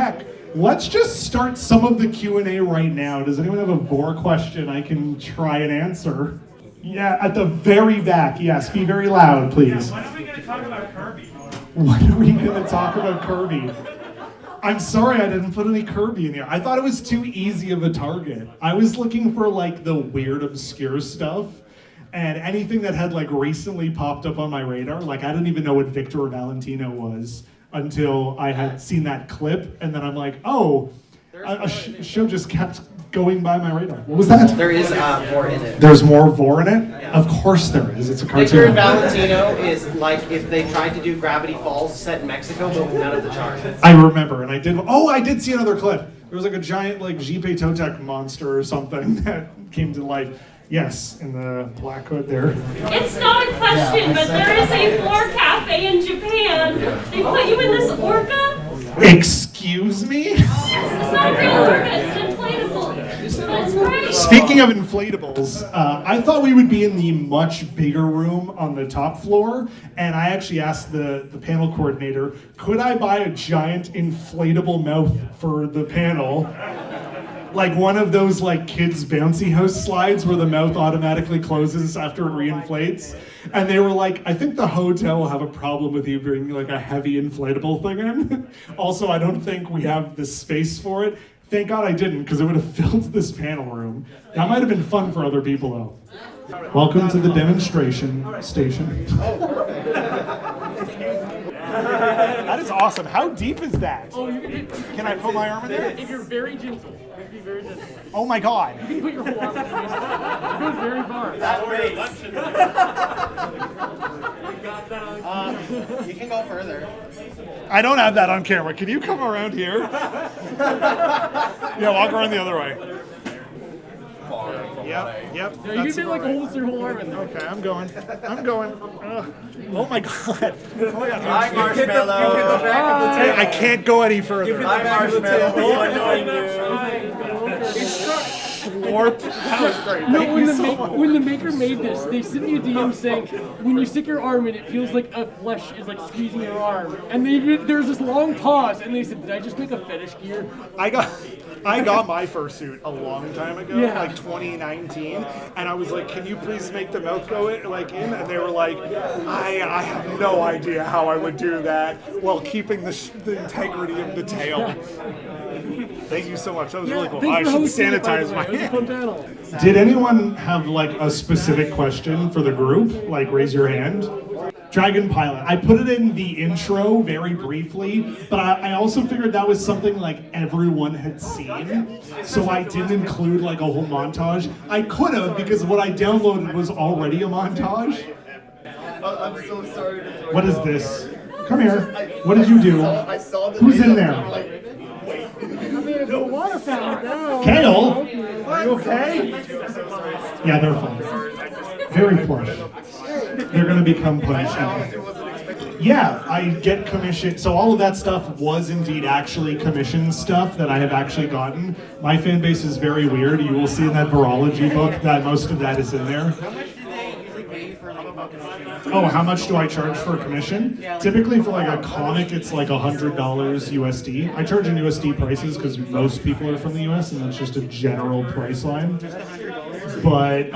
heck, let's just start some of the Q&A right now. Does anyone have a Vore question I can try and answer? Yeah, at the very back. Yes, be very loud, please. When are we going to talk about Kirby? When are we going to talk about Kirby? I'm sorry I didn't put any Kirby in here. I thought it was too easy of a target. I was looking for like the weird, obscure stuff, and anything that had like recently popped up on my radar. Like I didn't even know what Victor Valentino was until I had seen that clip, and then I'm like, oh, a show just kept going by my radar. What was that? There is Vore in it. There's more Vore in it? Yeah. Of course there is. It's a Victor cartoon. Valentino is like if they tried to do Gravity Falls set in Mexico, but with none of the charms. I remember, and I did see another clip. There was like a giant like Jipe Totek monster or something that came to life. Yes, in the black hood there. It's not a question, but there is a Vore cafe in Japan. They put you in this orca. Excuse me? Yes, it's not a real orca, it's an inflatable. That's great. Speaking of inflatables, I thought we would be in the much bigger room on the top floor, and I actually asked the panel coordinator, could I buy a giant inflatable mouth for the panel? Like one of those like kids bouncy house slides where the mouth automatically closes after it reinflates. And they were like, I think the hotel will have a problem with you bringing like a heavy inflatable thing in. Also, I don't think we have the space for it. Thank God I didn't, because it would have filled this panel room. That might have been fun for other people though. Welcome to the demonstration station. That is awesome. How deep is that? Oh, Can I put my arm in there? If you're very gentle, be very gentle. Oh my God. You can put your whole arm in. It goes very far. You can go further. I don't have that on camera. Can you come around here? Yeah, walk around the other way. Yep. Yeah, you can fit like almost your whole arm in there. Okay, I'm going. Oh my God. Hi, Marshmallow. I can't go any further. Hi, Marshmallow. Warp. That was great. No, Thank when the maker made this, they sent me a DM saying, when you stick your arm in, it feels like a flesh is like squeezing your arm. And there was this long pause, and they said, did I just make a fetish gear? I got my fursuit a long time ago, Yeah. like 2019, and I was like, can you please make the mouth go in? And they were like, I have no idea how I would do that while keeping the integrity of the tail. Thank you so much. That was really cool. I should sanitize my It was a fun panel. Did anyone have like a specific question for the group? Like raise your hand. Dragon Pilot. I put it in the intro very briefly, but I also figured that was something like everyone had seen, so I didn't include like a whole montage. I could have, because what I downloaded was already a montage. I'm so sorry. What is this? Come here. What did you do? Who's in there? There's a water fountain now. Kale? Are you okay? Yeah, they're fine. Very plush. They're going to become punchy. Yeah, I get commission. So all of that stuff was indeed actually commissioned stuff that I have actually gotten. My fan base is very weird. You will see in that virology book that most of that is in there. How much do they usually pay you for like a book of commission? Oh, how much do I charge for a commission? Typically for like a comic, it's like $100 USD. I charge in USD prices because most people are from the US and that's just a general price line. But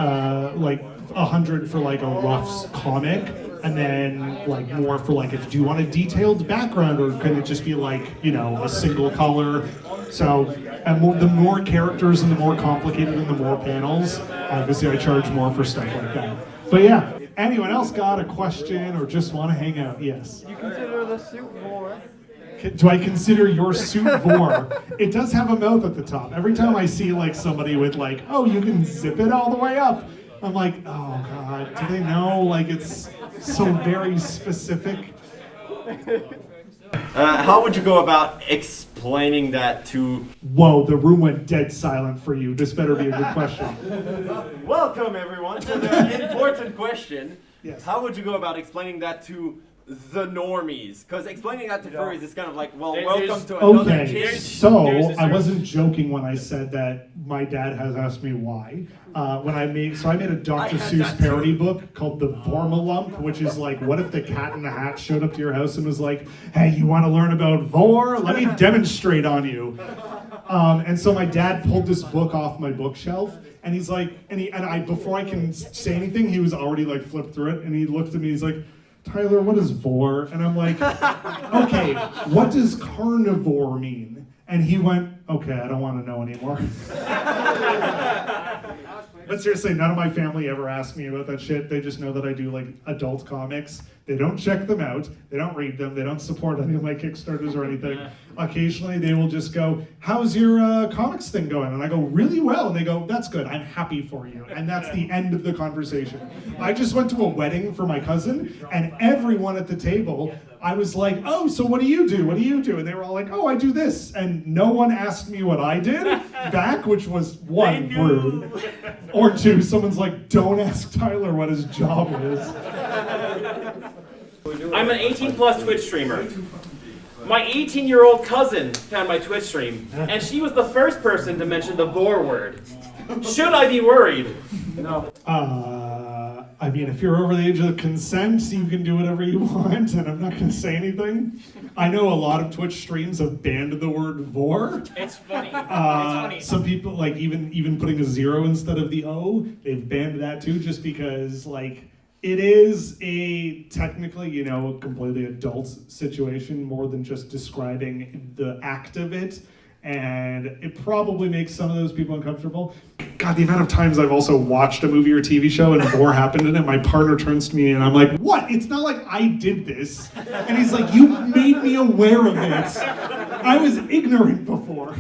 like 100 for like a rough comic, and then like more for like if you want a detailed background, or could it just be like, you know, a single color. So and the more characters and the more complicated and the more panels, obviously I charge more for stuff like that. But yeah, anyone else got a question or just want to hang out? Yes. You consider the suit Vore? Do I consider your suit Vore? It does have a mouth at the top. Every time I see like somebody with like, oh, you can zip it all the way up, I'm like, oh God, do they know? Like it's so very specific. How would you go about explaining that to... Whoa, the room went dead silent for you. This better be a good question. Welcome everyone to the important question. Yes. How would you go about explaining that to the normies. Because explaining that to furries is kind of like, well, There's- welcome to another Okay, kid. so there's a I certain- wasn't joking when I said that my dad has asked me why. When I made a Dr. had Seuss that too. parody book called The Vormalump, which is like, what if the Cat in the Hat showed up to your house and was like, hey, you want to learn about Vore? Let me demonstrate on you. And so my dad pulled this book off my bookshelf, and he's like, before I can say anything, he was already like flipped through it, and he looked at me, he's like, Tyler, what is Vore? And I'm like, okay, what does carnivore mean? And he went, okay, I don't want to know anymore. But seriously, none of my family ever asked me about that shit. They just know that I do like adult comics. They don't check them out. They don't read them. They don't support any of my Kickstarters or anything. Occasionally, they will just go, how's your comics thing going? And I go, really well. And they go, that's good. I'm happy for you. And that's the end of the conversation. I just went to a wedding for my cousin, and everyone at the table, I was like, oh, so what do you do? What do you do? And they were all like, oh, I do this. And no one asked me what I did back, which was one, rude. Or two, someone's like, don't ask Tyler what his job is. I'm an 18 plus Twitch streamer. My 18-year-old cousin found my Twitch stream, and she was the first person to mention the Vore word. Should I be worried? No. I mean, if you're over the age of consent, you can do whatever you want, and I'm not going to say anything. I know a lot of Twitch streams have banned the word Vore. It's funny. It's funny. Some people, like, even putting a 0 instead of the O, they've banned that too, just because, like, it is a technically, a completely adult situation more than just describing the act of it. And it probably makes some of those people uncomfortable. God, the amount of times I've also watched a movie or TV show and Vore happened in it, my partner turns to me and I'm like, what? It's not like I did this. And he's like, you made me aware of it. I was ignorant before.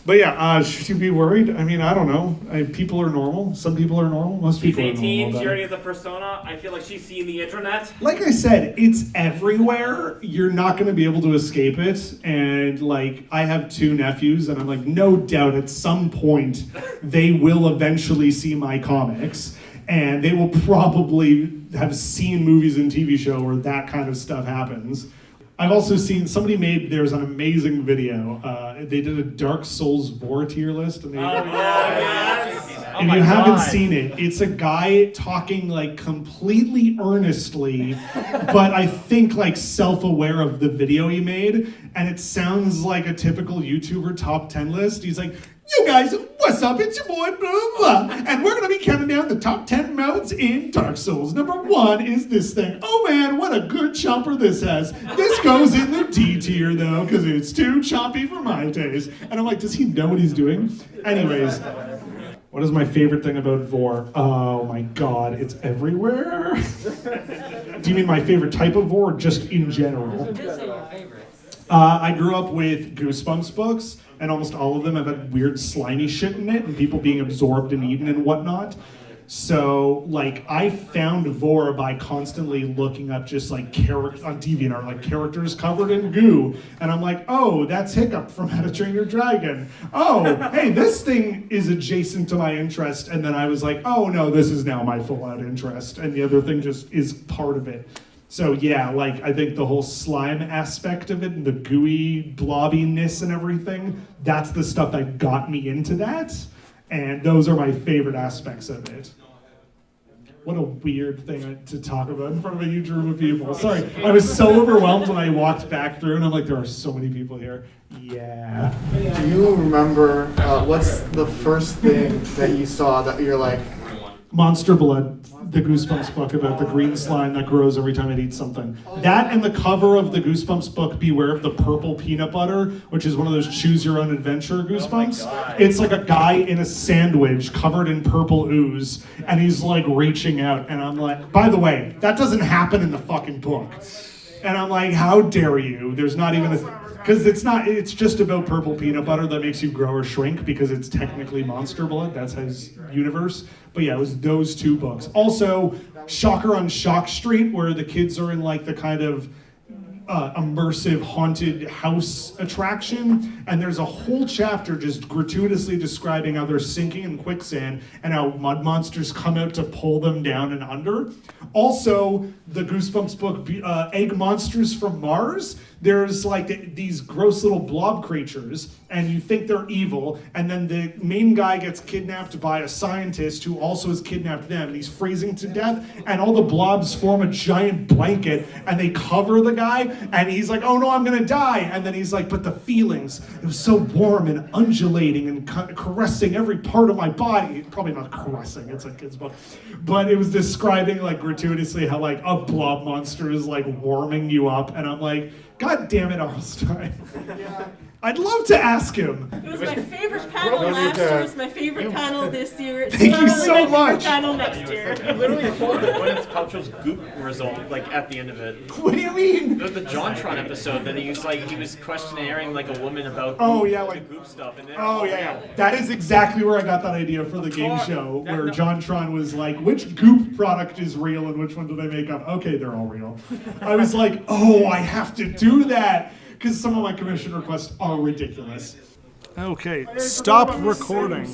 But yeah, should you be worried? I mean, I don't know. People are normal. Some people are normal. Most She's people are 18, normal. she already has a persona. I feel like she's seen the internet. Like I said, it's everywhere. You're not going to be able to escape it. And like, I have 2 nephews, and I'm like, no doubt at some point they will eventually see my comics, and they will probably have seen movies and TV show where that kind of stuff happens. I've also seen there's an amazing video. They did a Dark Souls Vore tier list, and they. If you haven't seen it, it's a guy talking like completely earnestly, but I think like self-aware of the video he made, and it sounds like a typical YouTuber top 10 list. He's like, yo guys, what's up? It's your boy, blah, blah, and we're gonna be counting down the top 10 mounts in Dark Souls. Number 1 is this thing. Oh man, what a good chopper this has. This goes in the D tier though, because it's too choppy for my taste. And I'm like, does he know what he's doing? Anyways. What is my favorite thing about Vore? Oh my god, it's everywhere. Do you mean my favorite type of Vore or just in general? I grew up with Goosebumps books, and almost all of them have had weird slimy shit in it, and people being absorbed and eaten and whatnot. So, like, I found Vore by constantly looking up just like on DeviantArt, like characters covered in goo, and I'm like, oh, that's Hiccup from How to Train Your Dragon. Oh, hey, this thing is adjacent to my interest, and then I was like, oh no, this is now my full-out interest, and the other thing just is part of it. So yeah, like I think the whole slime aspect of it and the gooey blobbiness and everything, that's the stuff that got me into that. And those are my favorite aspects of it. What a weird thing to talk about in front of a huge room of people. Sorry, I was so overwhelmed when I walked back through and I'm like, there are so many people here. Yeah. Do you remember what's the first thing that you saw that you're like, Monster Blood, the Goosebumps book about the green slime that grows every time it eats something. That and the cover of the Goosebumps book, Beware of the Purple Peanut Butter, which is one of those choose your own adventure Goosebumps. It's like a guy in a sandwich covered in purple ooze, and he's like reaching out, and I'm like, by the way, that doesn't happen in the fucking book. And I'm like, how dare you? There's not even because it's just about purple peanut butter that makes you grow or shrink because it's technically Monster Blood. That's his universe. But yeah, it was those 2 books. Also, Shocker on Shock Street, where the kids are in like the kind of immersive haunted house attraction, and there's a whole chapter just gratuitously describing how they're sinking in quicksand and how mud monsters come out to pull them down and under. Also, the Goosebumps book, Egg Monsters from Mars, there's like these gross little blob creatures, and you think they're evil, and then the main guy gets kidnapped by a scientist who also has kidnapped them, and he's freezing to death, and all the blobs form a giant blanket, and they cover the guy, and he's like, oh no, I'm gonna die, and then he's like, but the feelings, it was so warm and undulating and caressing every part of my body. Probably not caressing, it's a kid's book, but it was describing like gratuitously how like a blob monster is like warming you up, and I'm like, God damn it, Arlstein. I'd love to ask him. It was my favorite panel last year. It's my favorite panel this year. It's Thank you probably so my favorite much. Panel next year. You literally pulled the Gwyneth Paltrow's goop result, like, at the end of it. What do you mean? The JonTron episode that he was questioning like a woman about Oh, yeah, the like- goop stuff. And then, Oh yeah. That is exactly where I got that idea for the game show, where JonTron was like, which goop product is real and which one do they make up? Okay, they're all real. I was like, oh, I have to do that, because some of my commission requests are ridiculous. Okay, stop recording.